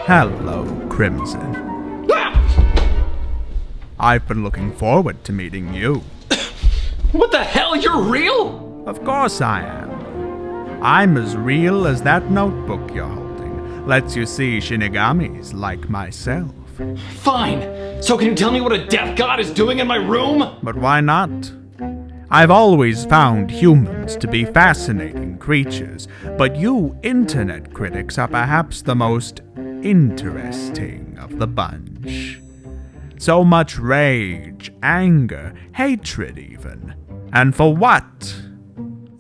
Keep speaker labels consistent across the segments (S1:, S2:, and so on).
S1: Hello, Crimson. I've been looking forward to meeting you.
S2: What the hell? You're real?
S1: Of course I am. I'm as real as that notebook you're holding. Lets you see Shinigamis like myself.
S2: Fine. So can you tell me what a death god is doing in my room?
S1: But why not? I've always found humans to be fascinating creatures, but you internet critics are perhaps the most interesting of the bunch. So much rage, anger, hatred even. And for what?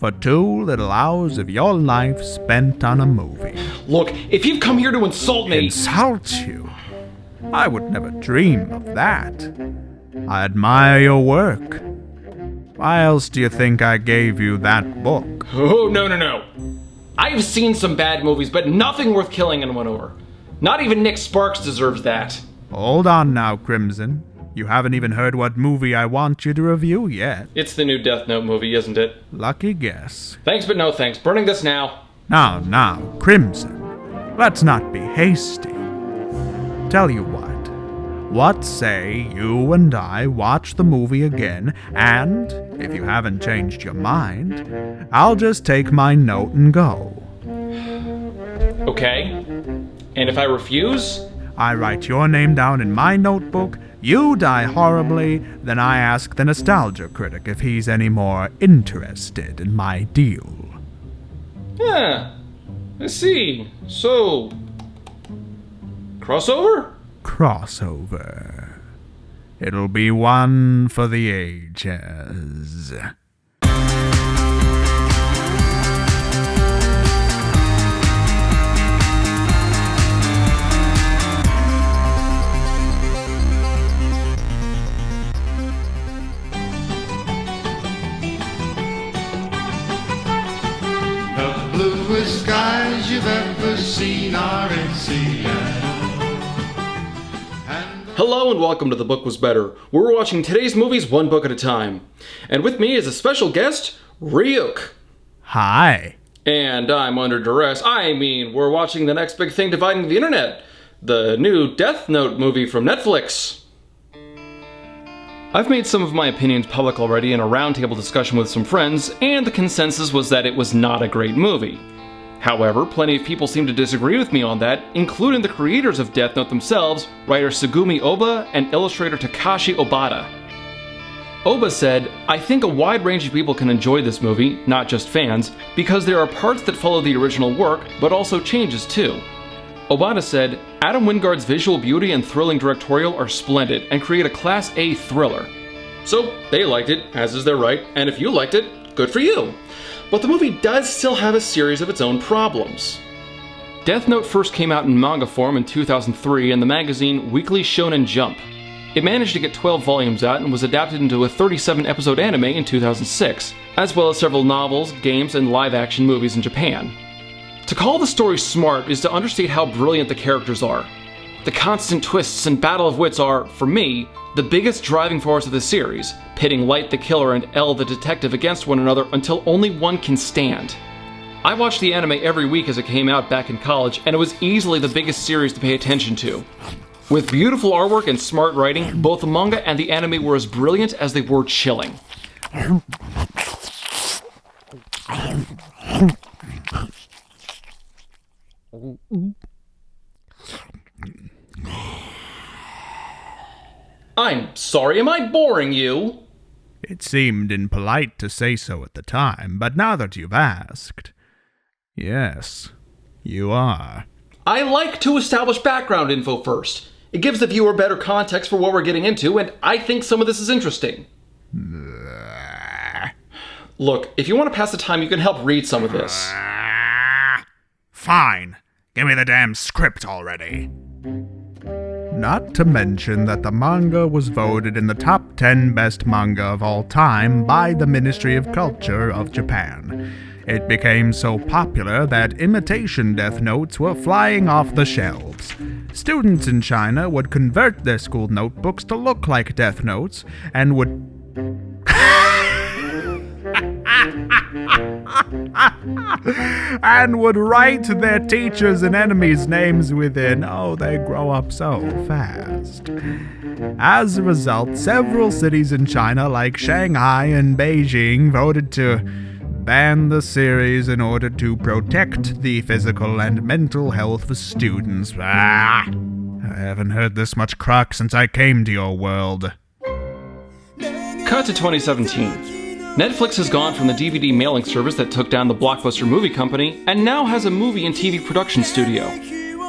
S1: For 2 little hours of your life spent on a movie.
S2: Look, if you've come here to insult me...
S1: Insult you? I would never dream of that. I admire your work. Why else do you think I gave you that book?
S2: Oh, no. I've seen some bad movies, but nothing worth killing anyone over. Not even Nick Sparks deserves that.
S1: Hold on now, Krimson. You haven't even heard what movie I want you to review yet.
S2: It's the new Death Note movie, isn't it?
S1: Lucky guess.
S2: Thanks, but no thanks. Burning this now.
S1: Now, Krimson. Let's not be hasty. Tell you what. What say you and I watch the movie again, and, if you haven't changed your mind, I'll just take my note and go.
S2: Okay. And if I refuse?
S1: I write your name down in my notebook, you die horribly, then I ask the nostalgia critic if he's any more interested in my deal.
S2: Yeah, I see. So, crossover?
S1: Crossover. It'll be one for the ages.
S3: The bluest skies you've ever seen are in Seattle.
S2: Hello and welcome to The Book Was Better, where we're watching today's movies one book at a time. And with me is a special guest, Ryuk.
S1: Hi.
S2: And I'm under duress. We're watching the next big thing dividing the internet. The new Death Note movie from Netflix. I've made some of my opinions public already in a roundtable discussion with some friends, and the consensus was that it was not a great movie. However, plenty of people seem to disagree with me on that, including the creators of Death Note themselves, writer Sugumi Oba and illustrator Takashi Obata. Oba said, "I think a wide range of people can enjoy this movie, not just fans, because there are parts that follow the original work, but also changes too." Obata said, "Adam Wingard's visual beauty and thrilling directorial are splendid and create a Class A thriller." So, they liked it, as is their right, and if you liked it, good for you. But the movie does still have a series of its own problems. Death Note first came out in manga form in 2003 in the magazine Weekly Shonen Jump. It managed to get 12 volumes out and was adapted into a 37-episode anime in 2006, as well as several novels, games, and live-action movies in Japan. To call the story smart is to understate how brilliant the characters are. The constant twists and battle of wits are, for me, the biggest driving force of the series, pitting Light the killer and L the detective against one another until only one can stand. I watched the anime every week as it came out back in college, and it was easily the biggest series to pay attention to. With beautiful artwork and smart writing, both the manga and the anime were as brilliant as they were chilling. I'm sorry, am I boring you?
S1: It seemed impolite to say so at the time, but now that you've asked, yes, you are.
S2: I like to establish background info first. It gives the viewer better context for what we're getting into, and I think some of this is interesting. Look, if you want to pass the time, you can help read some of this.
S1: Fine. Give me the damn script already. Not to mention that the manga was voted in the top 10 best manga of all time by the Ministry of Culture of Japan. It became so popular that imitation Death Notes were flying off the shelves. Students in China would convert their school notebooks to look like Death Notes and would... and would write their teachers' and enemies' names within. Oh, they grow up so fast. As a result, several cities in China, like Shanghai and Beijing, voted to ban the series in order to protect the physical and mental health of students. I haven't heard this much crock since I came to your world.
S2: Cut to 2017. Netflix has gone from the DVD mailing service that took down the Blockbuster movie company and now has a movie and TV production studio.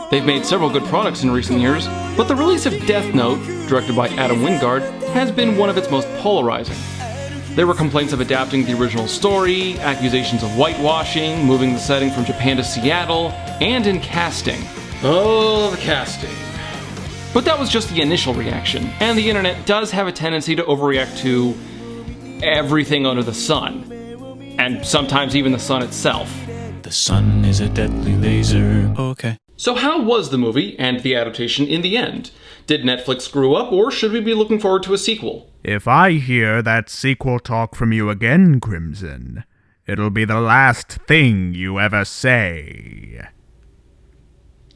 S2: They've made several good products in recent years, but the release of Death Note, directed by Adam Wingard, has been one of its most polarizing. There were complaints of adapting the original story, accusations of whitewashing, moving the setting from Japan to Seattle, and in casting. Oh, the casting. But that was just the initial reaction, and the internet does have a tendency to overreact to everything under the sun, and sometimes even the sun itself.
S4: The sun is a deadly laser. Okay.
S2: So how was the movie and the adaptation in the end? Did Netflix screw up, or should we be looking forward to a sequel?
S1: If I hear that sequel talk from you again, Krimson, it'll be the last thing you ever say.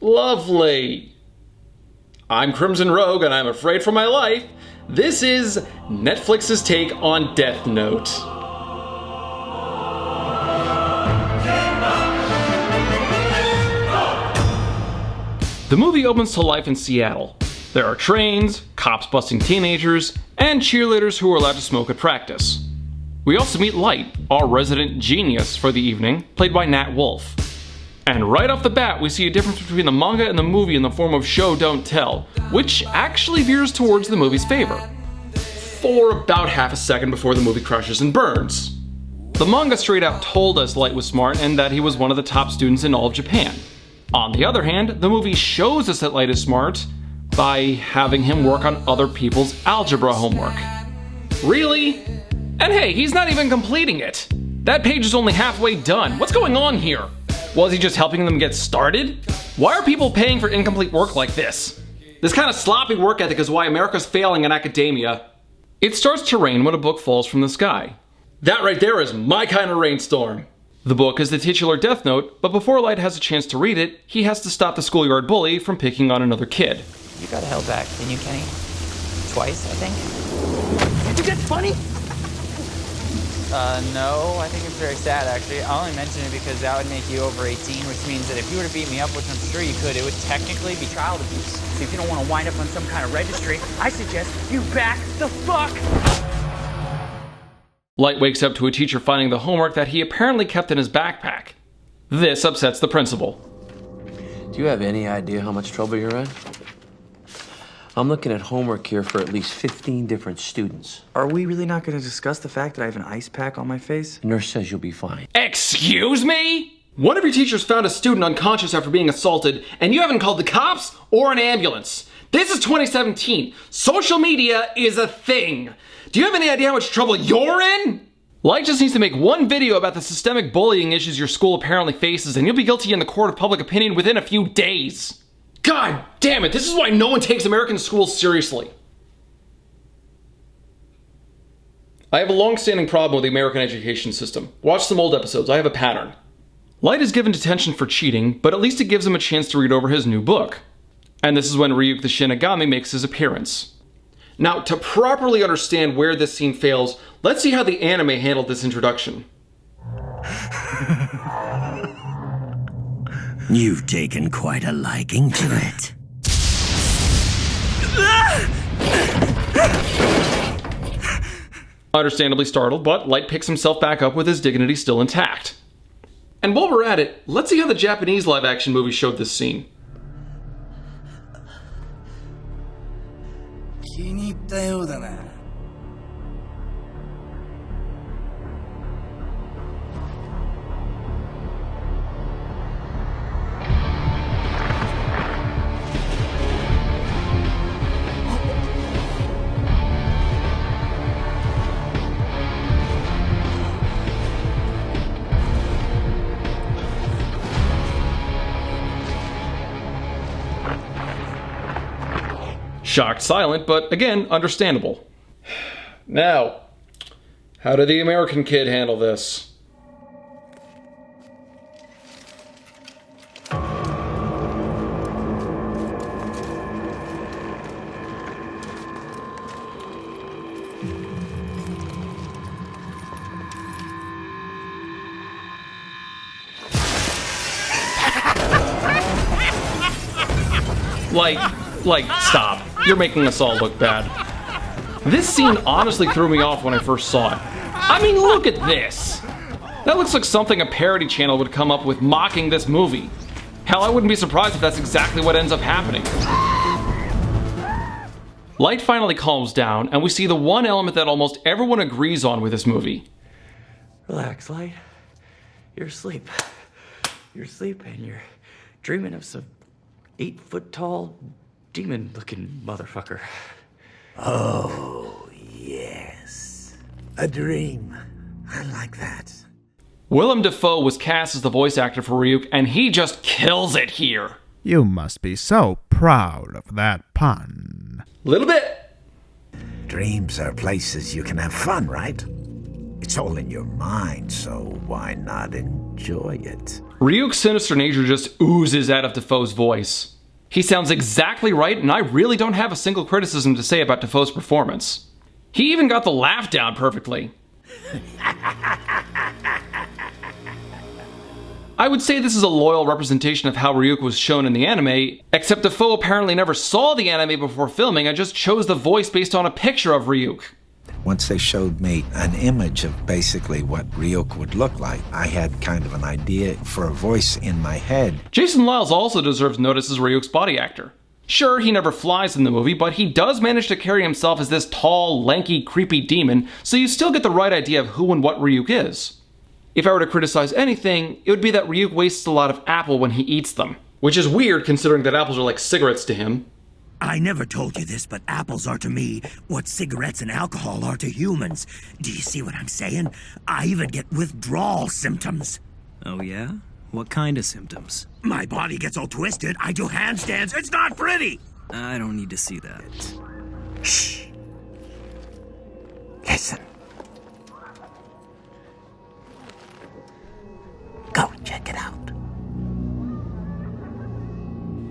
S2: Lovely. I'm Crimson Rogue, and I'm afraid for my life. This is Netflix's take on Death Note. The movie opens to life in Seattle. There are trains, cops busting teenagers, and cheerleaders who are allowed to smoke at practice. We also meet Light, our resident genius for the evening, played by Nat Wolff. And right off the bat, we see a difference between the manga and the movie in the form of show, don't tell, which actually veers towards the movie's favor. For about half a second before the movie crashes and burns. The manga straight out told us Light was smart and that he was one of the top students in all of Japan. On the other hand, the movie shows us that Light is smart by having him work on other people's algebra homework. Really? And hey, he's not even completing it! That page is only halfway done. What's going on here? Was he just helping them get started? Why are people paying for incomplete work like this? This kind of sloppy work ethic is why America's failing in academia. It starts to rain when a book falls from the sky. That right there is my kind of rainstorm. The book is the titular Death Note, but before Light has a chance to read it, he has to stop the schoolyard bully from picking on another kid.
S5: You got held back, didn't you, Kenny? Twice, I think. Did you get funny? No, I think it's very sad, actually. I only mention it because that would make you over 18, which means that if you were to beat me up, which I'm sure you could, it would technically be child abuse. So if you don't want to wind up on some kind of registry, I suggest you back the fuck.
S2: Light wakes up to a teacher finding the homework that he apparently kept in his backpack. This upsets the principal.
S6: Do you have any idea how much trouble you're in? I'm looking at homework here for at least 15 different students.
S7: Are we really not going to discuss the fact that I have an ice pack on my face?
S6: The nurse says you'll be fine.
S2: Excuse me? One of your teachers found a student unconscious after being assaulted, and you haven't called the cops or an ambulance. This is 2017. Social media is a thing. Do you have any idea how much trouble you're in? Light just needs to make one video about the systemic bullying issues your school apparently faces, and you'll be guilty in the court of public opinion within a few days. God damn it, this is why no one takes American schools seriously. I have a long-standing problem with the American education system. Watch some old episodes, I have a pattern. Light is given detention for cheating, but at least it gives him a chance to read over his new book. And this is when Ryuk the Shinigami makes his appearance. Now, to properly understand where this scene fails, let's see how the anime handled this introduction.
S8: You've taken quite a liking to it.
S2: Understandably startled, but Light picks himself back up with his dignity still intact. And while we're at it, let's see how the Japanese live-action movie showed this scene. Shocked silent, but again, understandable. Now, how did the American kid handle this? Like, stop. You're making us all look bad. This scene honestly threw me off when I first saw it. I mean, look at this. That looks like something a parody channel would come up with mocking this movie. Hell, I wouldn't be surprised if that's exactly what ends up happening. Light finally calms down, and we see the one element that almost everyone agrees on with this movie.
S7: Relax, Light. You're asleep. You're asleep and you're dreaming of some 8-foot-tall, demon-looking motherfucker.
S8: Oh, yes. A dream. I like that.
S2: Willem Dafoe was cast as the voice actor for Ryuk, and he just kills it here.
S1: You must be so proud of that pun.
S2: Little bit.
S8: Dreams are places you can have fun, right? It's all in your mind, so why not enjoy it?
S2: Ryuk's sinister nature just oozes out of Dafoe's voice. He sounds exactly right, and I really don't have a single criticism to say about Dafoe's performance. He even got the laugh down perfectly. I would say this is a loyal representation of how Ryuk was shown in the anime, except Dafoe apparently never saw the anime before filming and just chose the voice based on a picture of Ryuk.
S9: Once they showed me an image of basically what Ryuk would look like, I had kind of an idea for a voice in my head.
S2: Jason Lyles also deserves notice as Ryuk's body actor. Sure, he never flies in the movie, but he does manage to carry himself as this tall, lanky, creepy demon, so you still get the right idea of who and what Ryuk is. If I were to criticize anything, it would be that Ryuk wastes a lot of apple when he eats them. Which is weird considering that apples are like cigarettes to him.
S8: I never told you this, but apples are to me what cigarettes and alcohol are to humans. Do you see what I'm saying? I even get withdrawal symptoms.
S10: Oh yeah? What kind of symptoms?
S8: My body gets all twisted. I do handstands. It's not pretty.
S10: I don't need to see that.
S8: Shh. Listen. Go check it out.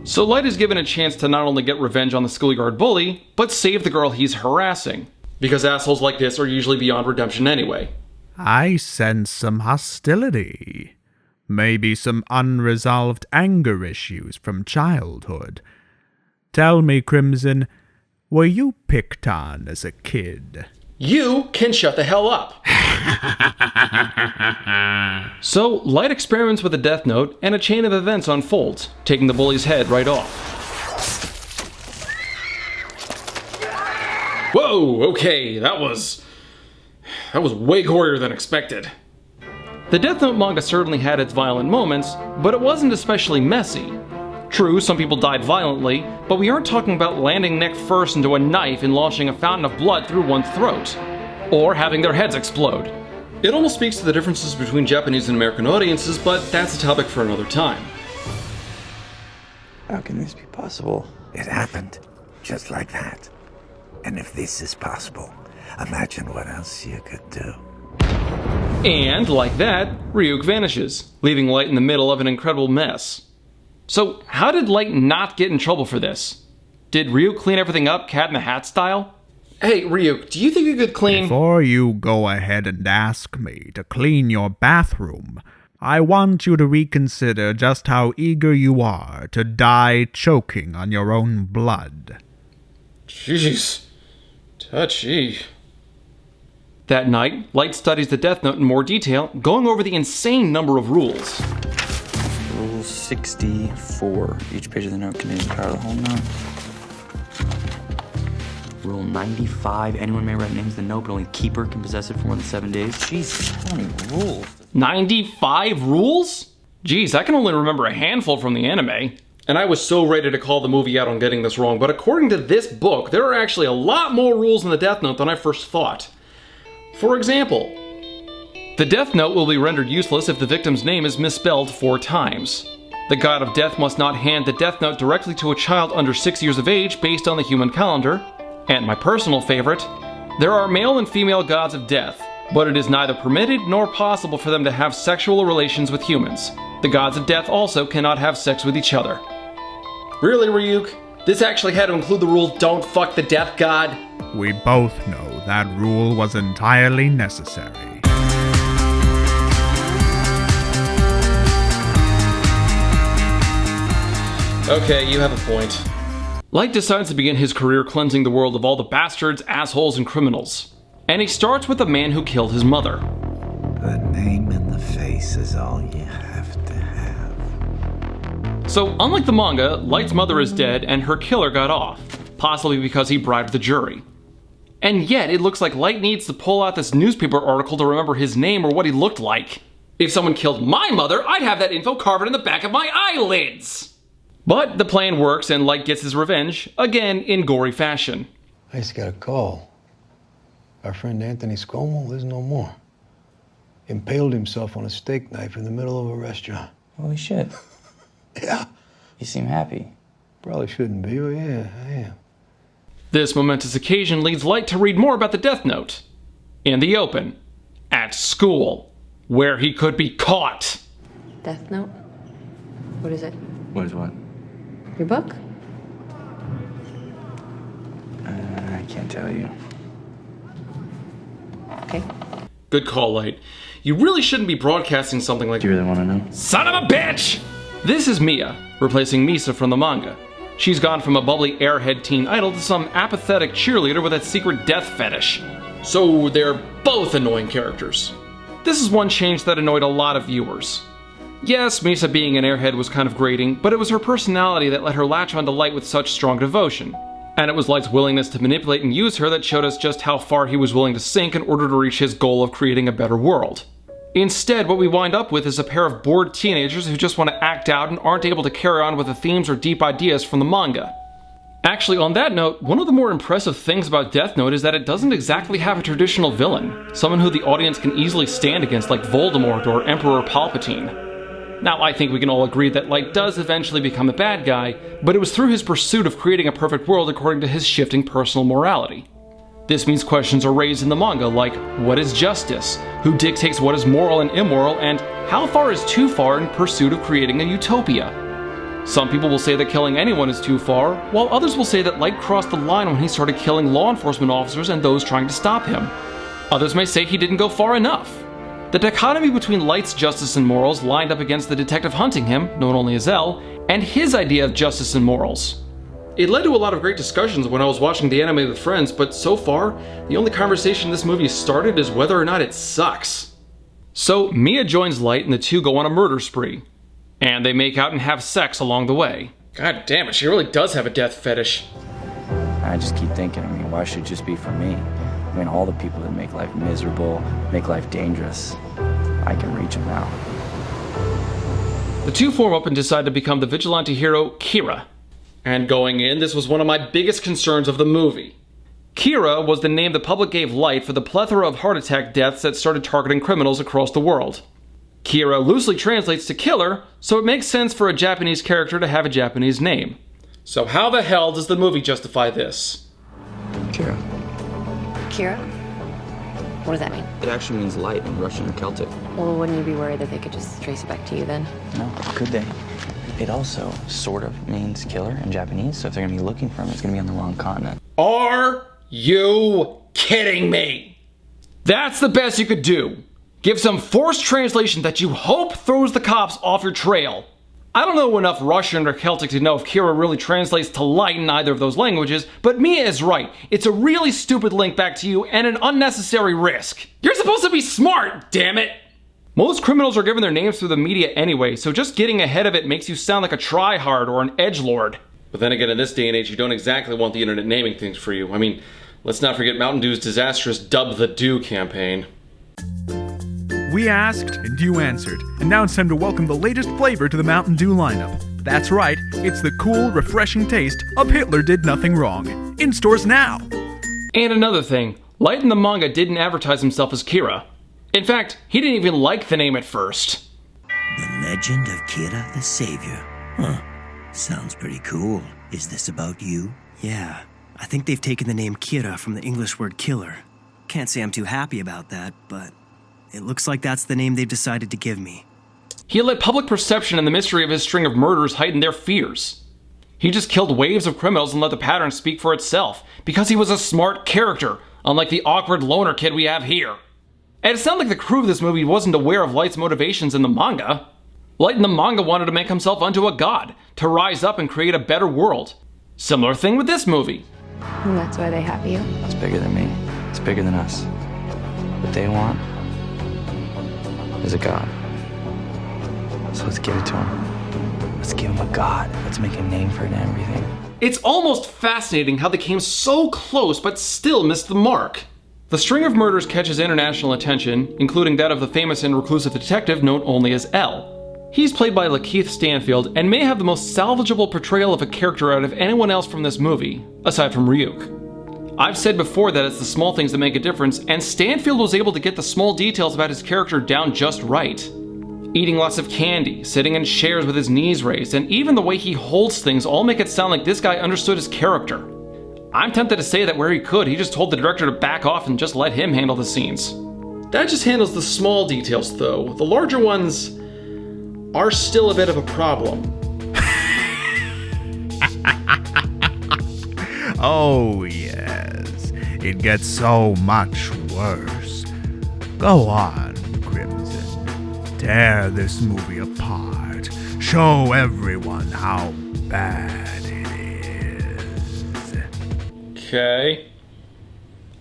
S2: So Light is given a chance to not only get revenge on the schoolyard bully, but save the girl he's harassing. Because assholes like this are usually beyond redemption anyway.
S1: I sense some hostility. Maybe some unresolved anger issues from childhood. Tell me, Crimson, were you picked on as a kid?
S2: You can shut the hell up! So, Light experiments with a death note, and a chain of events unfolds, taking the bully's head right off. Whoa, okay, that was way gorier than expected. The Death Note manga certainly had its violent moments, but it wasn't especially messy. True, some people died violently, but we aren't talking about landing neck first into a knife and launching a fountain of blood through one's throat, or having their heads explode. It almost speaks to the differences between Japanese and American audiences, but that's a topic for another time.
S7: How can this be possible?
S8: It happened just like that. And if this is possible, imagine what else you could do.
S2: And, like that, Ryuk vanishes, leaving Light in the middle of an incredible mess. So, how did Light not get in trouble for this? Did Ryuk clean everything up Cat in the Hat style? Hey, Ryuk, do you think you could clean—
S1: Before you go ahead and ask me to clean your bathroom, I want you to reconsider just how eager you are to die choking on your own blood.
S2: Jeez. Touchy. That night, Light studies the Death Note in more detail, going over the insane number of rules.
S7: Rule 64. Each page of the note contains the power of the whole note. Rule 95. Anyone may write names in the note, but only the keeper can possess it for more than 7 days. Jesus, how many rules?
S2: 95 rules? Jeez, I can only remember a handful from the anime. And I was so ready to call the movie out on getting this wrong, but according to this book, there are actually a lot more rules in the Death Note than I first thought. For example, the Death Note will be rendered useless if the victim's name is misspelled 4 times. The God of Death must not hand the Death Note directly to a child under 6 years of age based on the human calendar. And my personal favorite, there are male and female gods of death, but it is neither permitted nor possible for them to have sexual relations with humans. The gods of death also cannot have sex with each other. Really, Ryuk? This actually had to include the rule, don't fuck the death god?
S1: We both know that rule was entirely necessary.
S2: Okay, you have a point. Light decides to begin his career cleansing the world of all the bastards, assholes, and criminals. And he starts with the man who killed his mother.
S9: The name and the face is all you have to have.
S2: So, unlike the manga, Light's mother is dead and her killer got off, possibly because he bribed the jury. And yet, it looks like Light needs to pull out this newspaper article to remember his name or what he looked like. If someone killed my mother, I'd have that info carved in the back of my eyelids! But the plan works and Light gets his revenge, again in gory fashion.
S11: I just got a call. Our friend Anthony Scomo lives no more. Impaled himself on a steak knife in the middle of a restaurant.
S12: Holy shit.
S11: Yeah.
S12: You seem happy.
S11: Probably shouldn't be, but yeah, I am.
S2: This momentous occasion leads Light to read more about the Death Note. In the open. At school. Where he could be caught.
S13: Death Note? What is it?
S12: What is what?
S13: Your book?
S12: I can't tell you.
S13: Okay.
S2: Good call, Light. You really shouldn't be broadcasting something like...
S12: Do you really want to know?
S2: Son of a bitch! This is Mia, replacing Misa from the manga. She's gone from a bubbly airhead teen idol to some apathetic cheerleader with a secret death fetish. So they're both annoying characters. This is one change that annoyed a lot of viewers. Yes, Misa being an airhead was kind of grating, but it was her personality that let her latch onto Light with such strong devotion. And it was Light's willingness to manipulate and use her that showed us just how far he was willing to sink in order to reach his goal of creating a better world. Instead, what we wind up with is a pair of bored teenagers who just want to act out and aren't able to carry on with the themes or deep ideas from the manga. Actually, on that note, one of the more impressive things about Death Note is that it doesn't exactly have a traditional villain, someone who the audience can easily stand against like Voldemort or Emperor Palpatine. Now, I think we can all agree that Light does eventually become the bad guy, but it was through his pursuit of creating a perfect world according to his shifting personal morality. This means questions are raised in the manga like, what is justice? Who dictates what is moral and immoral? And how far is too far in pursuit of creating a utopia? Some people will say that killing anyone is too far, while others will say that Light crossed the line when he started killing law enforcement officers and those trying to stop him. Others may say he didn't go far enough. The dichotomy between Light's justice and morals lined up against the detective hunting him, known only as L, and his idea of justice and morals. It led to a lot of great discussions when I was watching the anime with friends, but so far, the only conversation this movie started is whether or not it sucks. So, Mia joins Light and the two go on a murder spree. And they make out and have sex along the way. God damn it, she really does have a death fetish.
S12: I just keep thinking, why should it just be for me? All the people that make life miserable, make life dangerous, I can reach them now.
S2: The two form up and decide to become the vigilante hero, Kira. And going in, this was one of my biggest concerns of the movie. Kira was the name the public gave Light for the plethora of heart attack deaths that started targeting criminals across the world. Kira loosely translates to killer, so it makes sense for a Japanese character to have a Japanese name. So how the hell does the movie justify this?
S12: Kira.
S13: Kira? What does that mean?
S12: It actually means light in Russian and Celtic.
S13: Well, wouldn't you be worried that they could just trace it back to you then?
S12: No, could they? It also sort of means killer in Japanese, so if they're gonna be looking for him, it's gonna be on the wrong continent.
S2: Are you kidding me? That's the best you could do. Give some forced translation that you hope throws the cops off your trail. I don't know enough Russian or Celtic to know if Kira really translates to light in either of those languages, but Mia is right. It's a really stupid link back to you and an unnecessary risk. You're supposed to be smart, damn it! Most criminals are given their names through the media anyway, so just getting ahead of it makes you sound like a tryhard or an edgelord. But then again, in this day and age, you don't exactly want the internet naming things for you. Let's not forget Mountain Dew's disastrous Dub the Dew campaign.
S1: We asked, and you answered, and now it's time to welcome the latest flavor to the Mountain Dew lineup. That's right, it's the cool, refreshing taste of Hitler Did Nothing Wrong. In stores now!
S2: And another thing, Light in the manga didn't advertise himself as Kira. In fact, he didn't even like the name at first.
S8: The Legend of Kira the Savior. Huh. Sounds pretty cool. Is this about you?
S10: Yeah, I think they've taken the name Kira from the English word killer. Can't say I'm too happy about that, but it looks like that's the name they've decided to give me.
S2: He let public perception and the mystery of his string of murders heighten their fears. He just killed waves of criminals and let the pattern speak for itself, because he was a smart character, unlike the awkward loner kid we have here. And it's not like the crew of this movie wasn't aware of Light's motivations in the manga. Light in the manga wanted to make himself unto a god, to rise up and create a better world. Similar thing with this movie.
S13: And that's why they have you.
S12: It's bigger than me. It's bigger than us. What they want is a god. So let's give it to him. Let's give him a god. Let's make a name for it and everything.
S2: It's almost fascinating how they came so close but still missed the mark. The string of murders catches international attention, including that of the famous and reclusive detective known only as L. He's played by Lakeith Stanfield and may have the most salvageable portrayal of a character out of anyone else from this movie, aside from Ryuk. I've said before that it's the small things that make a difference, and Stanfield was able to get the small details about his character down just right. Eating lots of candy, sitting in chairs with his knees raised, and even the way he holds things all make it sound like this guy understood his character. I'm tempted to say that where he could, he just told the director to back off and just let him handle the scenes. That just handles the small details though. The larger ones are still a bit of a problem.
S1: Oh, yes. It gets so much worse. Go on, Crimson. Tear this movie apart. Show everyone how bad it is.
S2: Okay.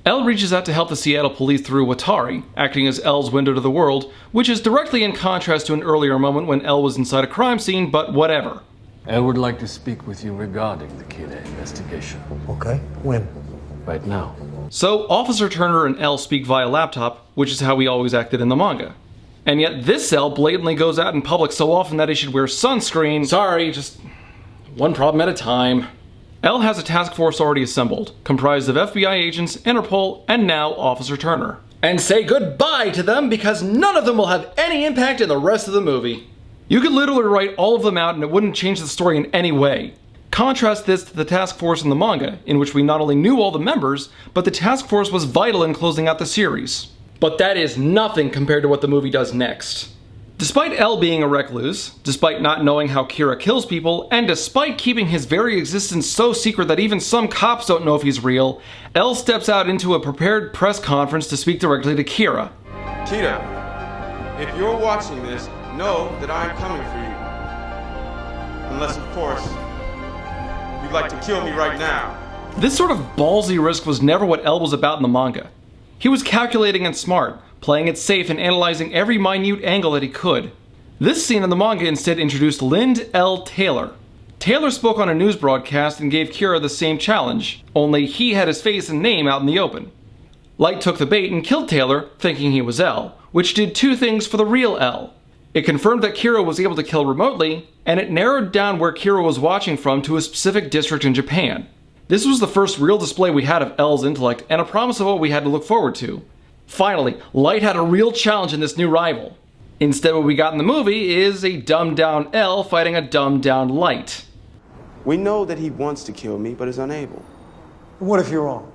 S2: Elle reaches out to help the Seattle police through Watari, acting as Elle's window to the world, which is directly in contrast to an earlier moment when Elle was inside a crime scene, but whatever.
S6: I would like to speak with you regarding the Kira investigation.
S11: Okay, when?
S6: Right now.
S2: So, Officer Turner and Elle speak via laptop, which is how we always acted in the manga. And yet this Elle blatantly goes out in public so often that he should wear sunscreen. Sorry, just one problem at a time. Elle has a task force already assembled, comprised of FBI agents, Interpol, and now Officer Turner. And say goodbye to them because none of them will have any impact in the rest of the movie. You could literally write all of them out and it wouldn't change the story in any way. Contrast this to the task force in the manga, in which we not only knew all the members, but the task force was vital in closing out the series. But that is nothing compared to what the movie does next. Despite Elle being a recluse, despite not knowing how Kira kills people, and despite keeping his very existence so secret that even some cops don't know if he's real, Elle steps out into a prepared press conference to speak directly to Kira.
S14: Kira, if you're watching this, know that I am coming for you. Unless, of course, you'd like to kill me right now.
S2: This sort of ballsy risk was never what Elle was about in the manga. He was calculating and smart, playing it safe and analyzing every minute angle that he could. This scene in the manga instead introduced Lind L. Taylor. Taylor spoke on a news broadcast and gave Kira the same challenge, only he had his face and name out in the open. Light took the bait and killed Taylor, thinking he was L, which did two things for the real L. It confirmed that Kira was able to kill remotely, and it narrowed down where Kira was watching from to a specific district in Japan. This was the first real display we had of L's intellect, and a promise of what we had to look forward to. Finally, Light had a real challenge in this new rival. Instead, what we got in the movie is a dumbed-down L fighting a dumbed-down Light.
S14: We know that he wants to kill me, but is unable.
S11: What if you're wrong?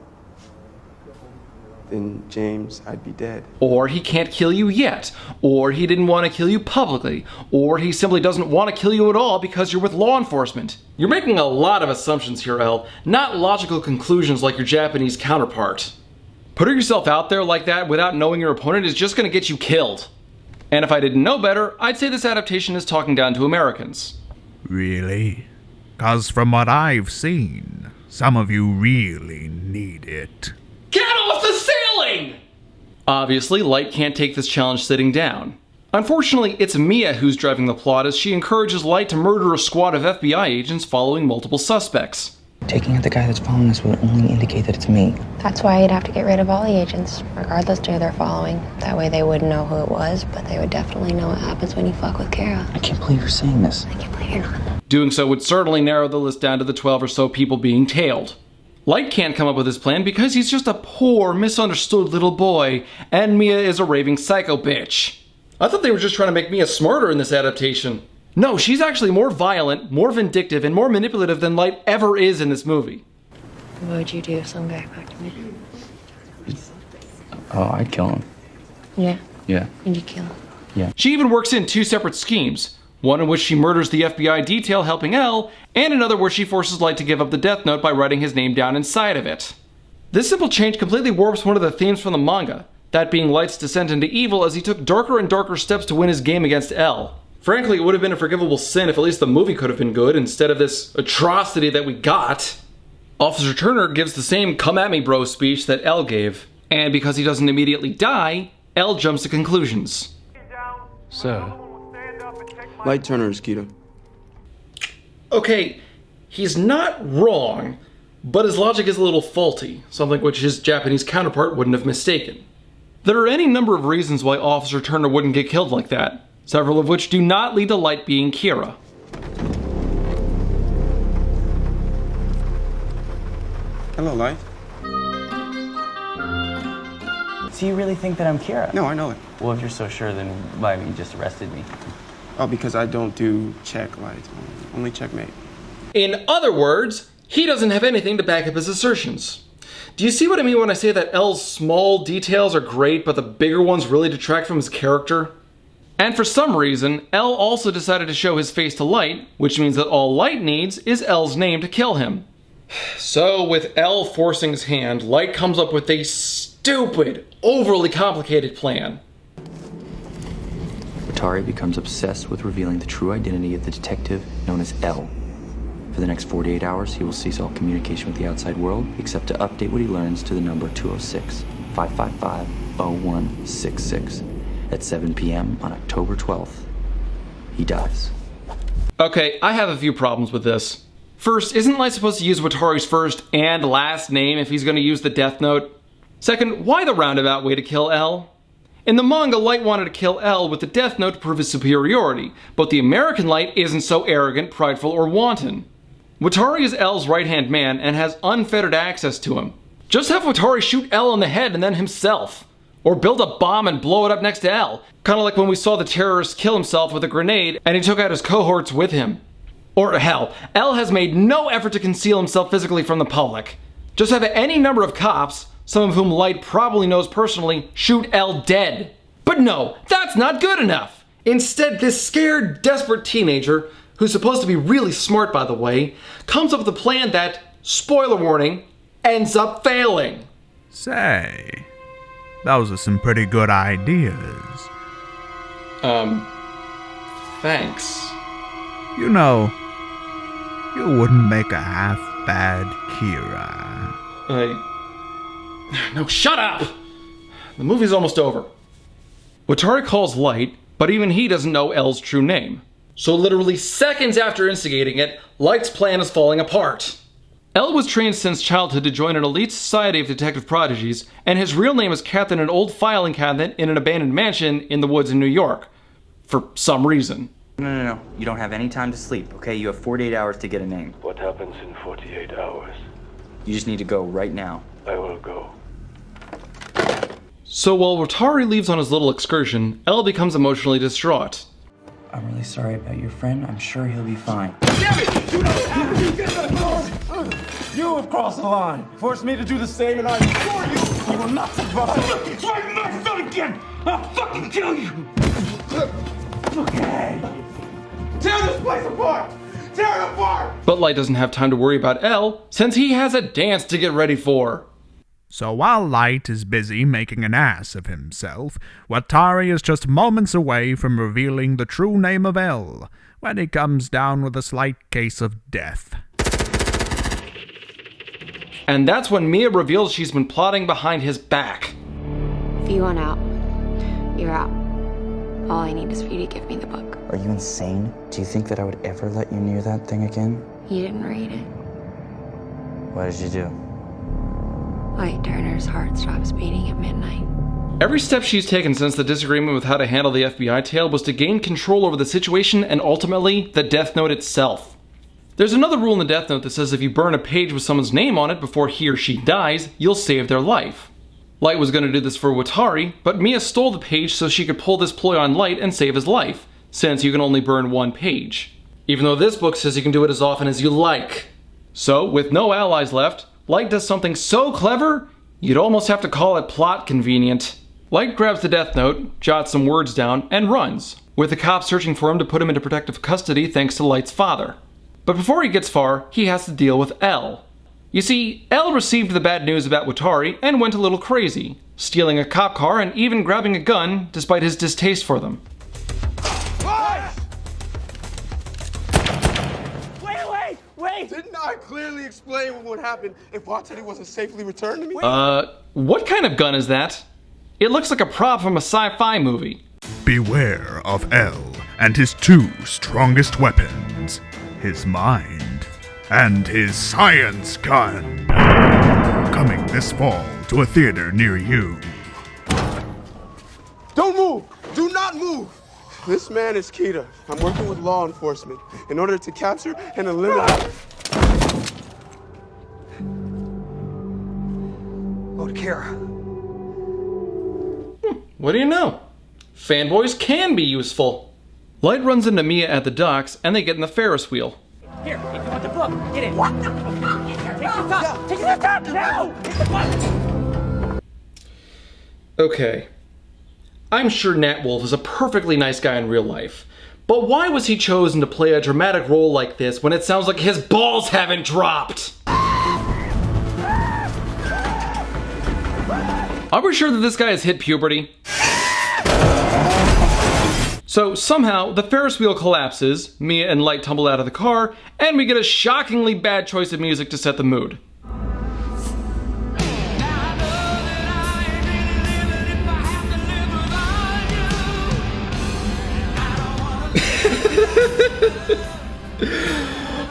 S14: Then, James, I'd be dead.
S2: Or he can't kill you yet. Or he didn't want to kill you publicly. Or he simply doesn't want to kill you at all because you're with law enforcement. You're making a lot of assumptions here, Elle, not logical conclusions like your Japanese counterpart. Putting yourself out there like that without knowing your opponent is just going to get you killed. And if I didn't know better, I'd say this adaptation is talking down to Americans.
S1: Really? 'Cause from what I've seen, some of you really need it.
S2: Get off the ceiling! Obviously, Light can't take this challenge sitting down. Unfortunately, it's Mia who's driving the plot as she encourages Light to murder a squad of FBI agents following multiple suspects.
S12: Taking out the guy that's following us would only indicate that it's me.
S13: That's why you'd have to get rid of all the agents, regardless to who they're following. That way they wouldn't know who it was, but they would definitely know what happens when you fuck with Kara.
S12: I can't believe you're saying this.
S13: I can't believe you're not.
S2: Doing so would certainly narrow the list down to the 12 or so people being tailed. Light can't come up with his plan because he's just a poor, misunderstood little boy, and Mia is a raving psycho bitch. I thought they were just trying to make Mia smarter in this adaptation. No, she's actually more violent, more vindictive, and more manipulative than Light ever is in this movie.
S13: What would you do if some guy fucked me?
S12: Oh, I'd kill him.
S13: Yeah?
S12: Yeah.
S13: Would you kill him?
S12: Yeah.
S2: She even works in two separate schemes. One in which she murders the FBI detail helping Elle, and another where she forces Light to give up the death note by writing his name down inside of it. This simple change completely warps one of the themes from the manga, that being Light's descent into evil as he took darker and darker steps to win his game against Elle. Frankly, it would have been a forgivable sin if at least the movie could have been good instead of this atrocity that we got. Officer Turner gives the same come at me bro speech that L gave, and because he doesn't immediately die, L jumps to conclusions.
S12: Sir.
S14: Light Turner's Keto.
S2: Okay, he's not wrong, but his logic is a little faulty, something which his Japanese counterpart wouldn't have mistaken. There are any number of reasons why Officer Turner wouldn't get killed like that, several of which do not lead to Light being Kira.
S14: Hello, Light.
S7: So you really think that I'm Kira?
S14: No, I know it.
S7: Well, if you're so sure, then why haven't you just arrested me?
S14: Oh, because I don't do check, Light. Only checkmate.
S2: In other words, he doesn't have anything to back up his assertions. Do you see what I mean when I say that L's small details are great, but the bigger ones really detract from his character? And for some reason, L also decided to show his face to Light, which means that all Light needs is L's name to kill him. So, with L forcing his hand, Light comes up with a stupid, overly complicated plan.
S7: Watari becomes obsessed with revealing the true identity of the detective known as L. For the next 48 hours, he will cease all communication with the outside world, except to update what he learns to the number 206-555-0166 at 7 p.m. on October 12th. He dies.
S2: Okay, I have a few problems with this. First, isn't Light supposed to use Watari's first and last name if he's going to use the Death Note? Second, why the roundabout way to kill L? In the manga, Light wanted to kill L with the Death Note to prove his superiority, but the American Light isn't so arrogant, prideful, or wanton. Watari is L's right-hand man and has unfettered access to him. Just have Watari shoot L in the head and then himself. Or build a bomb and blow it up next to L. Kinda like when we saw the terrorist kill himself with a grenade and he took out his cohorts with him. Or hell, L has made no effort to conceal himself physically from the public. Just have any number of cops, some of whom Light probably knows personally, shoot L dead. But no, that's not good enough. Instead, this scared, desperate teenager, who's supposed to be really smart by the way, comes up with a plan that, spoiler warning, ends up failing.
S1: Say, those are some pretty good ideas.
S2: Thanks.
S1: You know, you wouldn't make a half-bad Kira.
S2: No, shut up! The movie's almost over. Watari calls Light, but even he doesn't know L's true name. So literally seconds after instigating it, Light's plan is falling apart. L was trained since childhood to join an elite society of detective prodigies, and his real name is kept in an old filing cabinet in an abandoned mansion in the woods in New York. For some reason.
S7: No. You don't have any time to sleep, okay? You have 48 hours to get a name.
S15: What happens in 48 hours?
S7: You just need to go right now.
S15: I will go.
S2: So while Watari leaves on his little excursion, L becomes emotionally distraught.
S7: I'm really sorry about your friend. I'm sure he'll be fine.
S16: Damn it! You don't have to get the door! You have crossed the line. Forced me to do the same, and I implore you, you will not survive. Try to mess up again! I'll fucking kill you! Okay. Tear this place apart! Tear it apart!
S2: But Light doesn't have time to worry about L, since he has a dance to get ready for.
S1: So while Light is busy making an ass of himself, Watari is just moments away from revealing the true name of L, when he comes down with a slight case of death.
S2: And that's when Mia reveals she's been plotting behind his back.
S13: If you want out, you're out. All I need is for you to give me the book.
S7: Are you insane? Do you think that I would ever let you near that thing again?
S13: You didn't read it.
S7: What did you do?
S13: Light Turner's heart stops beating at midnight.
S2: Every step she's taken since the disagreement with how to handle the FBI tale was to gain control over the situation and ultimately the Death Note itself. There's another rule in the Death Note that says if you burn a page with someone's name on it before he or she dies, you'll save their life. Light was going to do this for Watari, but Mia stole the page so she could pull this ploy on Light and save his life, since you can only burn one page. Even though this book says you can do it as often as you like. So, with no allies left, Light does something so clever, you'd almost have to call it plot convenient. Light grabs the Death Note, jots some words down, and runs, with the cops searching for him to put him into protective custody thanks to Light's father. But before he gets far, he has to deal with L. You see, L received the bad news about Watari and went a little crazy, stealing a cop car and even grabbing a gun despite his distaste for them.
S16: Boys!
S14: I clearly explained what would happen if Watani wasn't safely returned to me?
S2: What kind of gun is that? It looks like a prop from a sci-fi movie.
S1: Beware of L and his two strongest weapons, his mind and his science gun. Coming this fall to a theater near you.
S14: Don't move! Do not move! This man is Kita. I'm working with law enforcement in order to capture and eliminate...
S17: Oh, Kira.
S2: What do you know? Fanboys can be useful. Light runs into Mia at the docks, and they get in the Ferris wheel.
S5: Here, if you want the book, get it. What the fuck? Take this up! Take this up now! Take the book!
S2: Okay. I'm sure Nat Wolff is a perfectly nice guy in real life, but why was he chosen to play a dramatic role like this when it sounds like his balls haven't dropped? Are we sure that this guy has hit puberty? So somehow, the Ferris wheel collapses, Mia and Light tumble out of the car, and we get a shockingly bad choice of music to set the mood.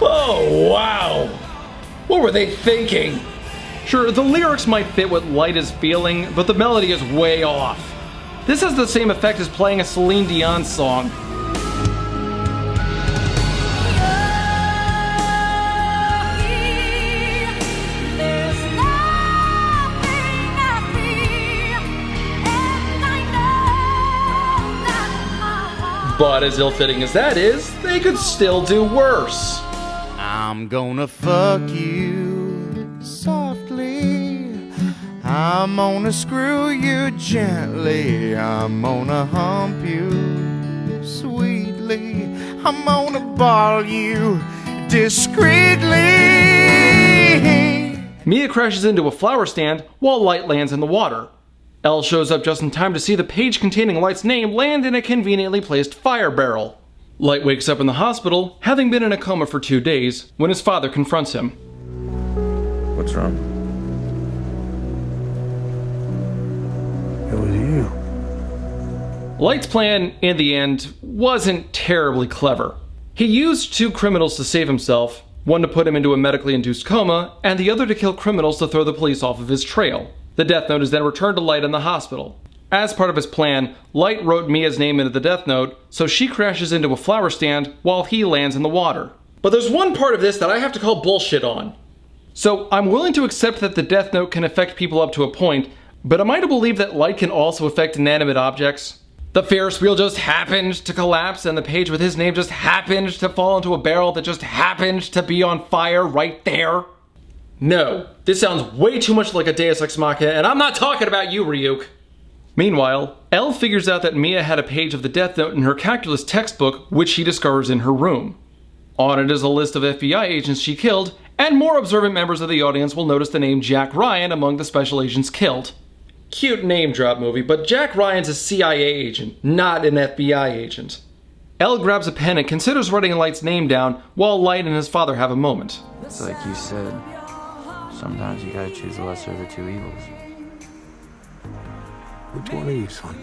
S2: Oh, wow! What were they thinking? Sure, the lyrics might fit what Light is feeling, but the melody is way off. This has the same effect as playing a Celine Dion song. But as ill-fitting as that is, they could still do worse.
S18: I'm gonna fuck you softly. I'm gonna screw you gently. I'm gonna hump you sweetly. I'm gonna ball you discreetly.
S2: Mia crashes into a flower stand while Light lands in the water. Elle shows up just in time to see the page containing Light's name land in a conveniently placed fire barrel. Light wakes up in the hospital, having been in a coma for 2 days, when his father confronts him.
S11: What's wrong? It was you.
S2: Light's plan, in the end, wasn't terribly clever. He used 2 criminals to save himself, one to put him into a medically induced coma, and the other to kill criminals to throw the police off of his trail. The death note is then returned to Light in the hospital. As part of his plan, Light wrote Mia's name into the death note, so she crashes into a flower stand while he lands in the water. But there's one part of this that I have to call bullshit on. So I'm willing to accept that the death note can affect people up to a point, but am I to believe that Light can also affect inanimate objects? The Ferris wheel just happened to collapse and the page with his name just happened to fall into a barrel that just happened to be on fire right there? No, this sounds way too much like a Deus Ex Machina, and I'm not talking about you, Ryuk. Meanwhile, Elle figures out that Mia had a page of the death note in her calculus textbook, which she discovers in her room. On it is a list of FBI agents she killed, and more observant members of the audience will notice the name Jack Ryan among the special agents killed. Cute name drop movie, but Jack Ryan's a CIA agent, not an FBI agent. Elle grabs a pen and considers writing Light's name down while Light and his father have a moment.
S12: It's like you said, sometimes you gotta choose the lesser of the 2 evils.
S11: Which one are you, son?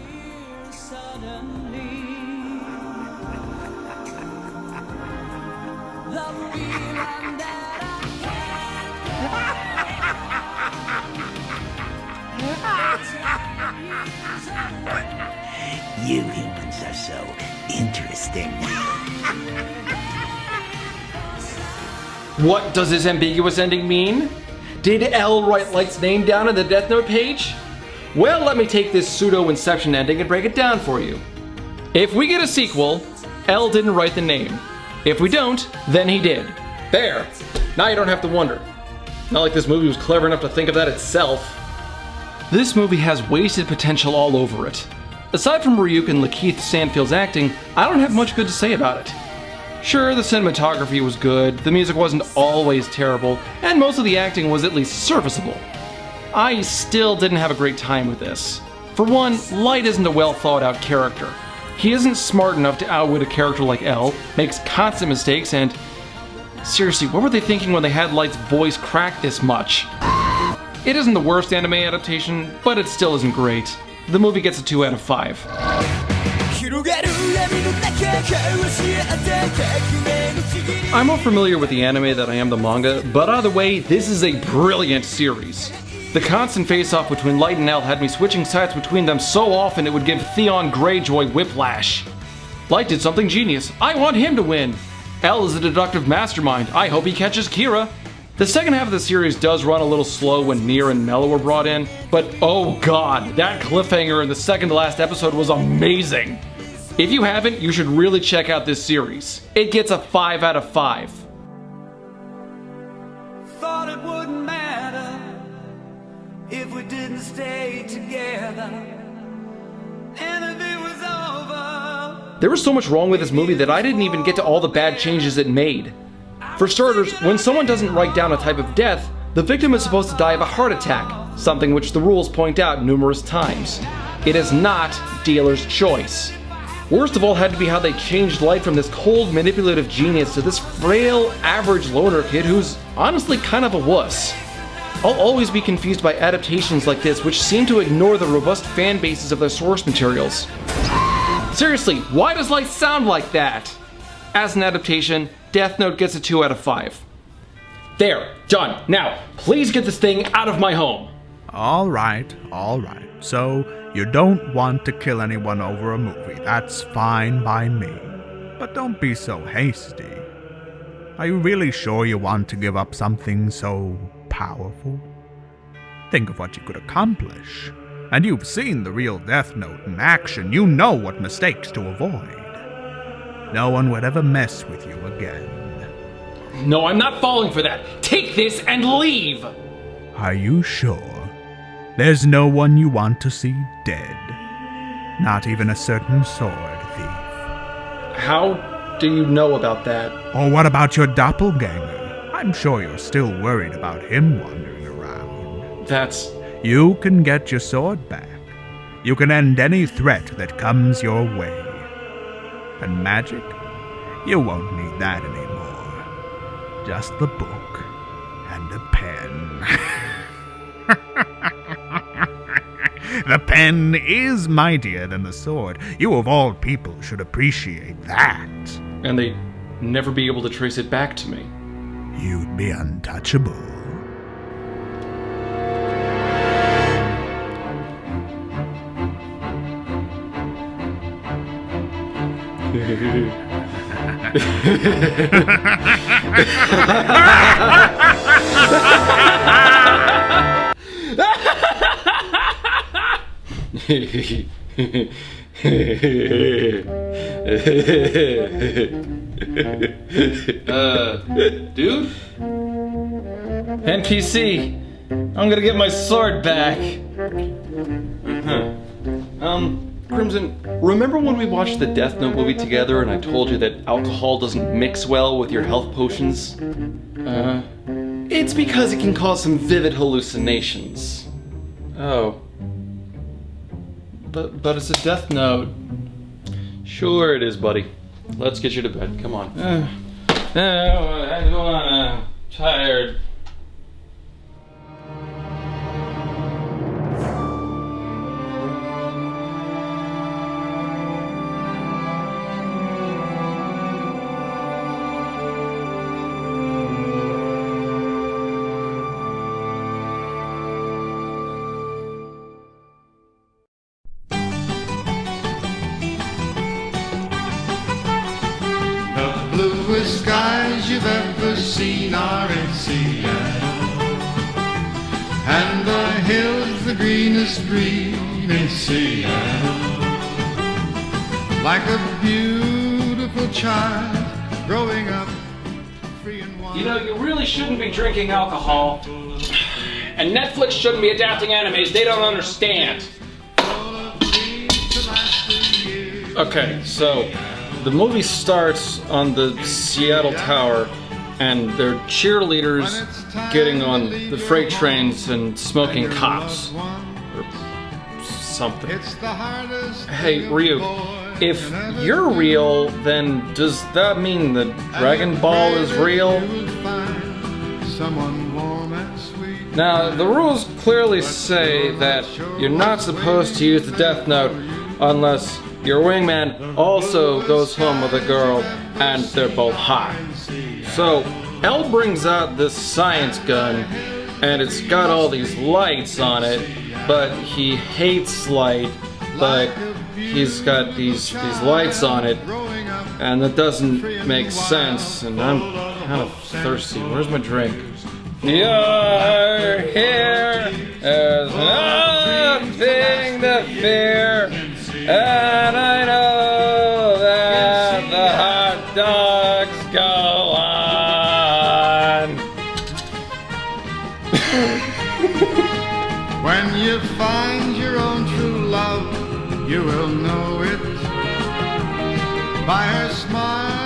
S8: You humans are so interesting.
S2: What does this ambiguous ending mean? Did Elle write Light's name down in the death note page? Well, let me take this pseudo-Inception ending and break it down for you. If we get a sequel, Elle didn't write the name. If we don't, then he did. There. Now you don't have to wonder. Not like this movie was clever enough to think of that itself. This movie has wasted potential all over it. Aside from Ryuk and Lakeith Stanfield's acting, I don't have much good to say about it. Sure, the cinematography was good, the music wasn't always terrible, and most of the acting was at least serviceable. I still didn't have a great time with this. For one, Light isn't a well thought out character. He isn't smart enough to outwit a character like Elle, makes constant mistakes, and Seriously, what were they thinking when they had Light's voice crack this much? It isn't the worst anime adaptation, but it still isn't great. The movie gets a 2 out of 5. I'm more familiar with the anime than I am the manga, but either way, this is a brilliant series. The constant face-off between Light and L had me switching sides between them so often it would give Theon Greyjoy whiplash. Light did something genius. I want him to win. L is a deductive mastermind. I hope he catches Kira. The second half of the series does run a little slow when Nier and Mello were brought in, but oh god, that cliffhanger in the second to last episode was amazing. If you haven't, you should really check out this series. It gets a 5 out of 5.
S17: Thought it wouldn't matter if we didn't stay together, and if it was over.
S2: There was so much wrong with this movie that I didn't even get to all the bad changes it made. For starters, when someone doesn't write down a type of death, the victim is supposed to die of a heart attack, something which the rules point out numerous times. It is not dealer's choice. Worst of all had to be how they changed Light from this cold, manipulative genius to this frail, average loner kid who's honestly kind of a wuss. I'll always be confused by adaptations like this which seem to ignore the robust fan bases of their source materials. Seriously, why does Light sound like that? As an adaptation, Death Note gets a 2 out of 5. There, done. Now, please get this thing out of my home.
S1: Alright. So, you don't want to kill anyone over a movie. That's fine by me. But don't be so hasty. Are you really sure you want to give up something so powerful? Think of what you could accomplish. And you've seen the real Death Note in action. You know what mistakes to avoid. No one would ever mess with you again.
S2: No, I'm not falling for that. Take this and leave!
S1: Are you sure? There's no one you want to see dead. Not even a certain sword thief.
S2: How do you know about that?
S1: Or what about your doppelganger? I'm sure you're still worried about him wandering around.
S2: That's...
S1: You can get your sword back. You can end any threat that comes your way. And magic? You won't need that anymore. Just the book and a pen. The pen is mightier than the sword. You of all people should appreciate that.
S2: And they'd never be able to trace it back to me.
S1: You'd be untouchable.
S2: Dude? NPC, I'm gonna get my sword back. Crimson, remember when we watched the Death Note movie together and I told you that alcohol doesn't mix well with your health potions? It's because it can cause some vivid hallucinations. Oh. But it's a Death Note. Sure it is, buddy. Let's get you to bed. Come on. I'm tired.
S3: Bluest skies you've ever seen are in Seattle, and the hills the greenest green in Seattle. Like a beautiful child growing up free and wild.
S2: You know, you really shouldn't be drinking alcohol. And Netflix shouldn't be adapting animes they don't understand. Okay, so the movie starts on the Seattle Tower, and they're cheerleaders getting on the freight trains and smoking cops. Or something. Hey, Ryuk, if you're real, then does that mean the Dragon Ball is real? Now, the rules clearly say that you're not supposed to use the Death Note unless your wingman also goes home with a girl and they're both hot. So, L brings out this science gun and it's got all these lights on it, but he hates light, but he's got these lights on it, and that doesn't make sense, and I'm kind of thirsty. Where's my drink? You're here, there's nothing to fear, and I know that the hot dogs go on.
S3: When you find your own true love, you will know it by her smile.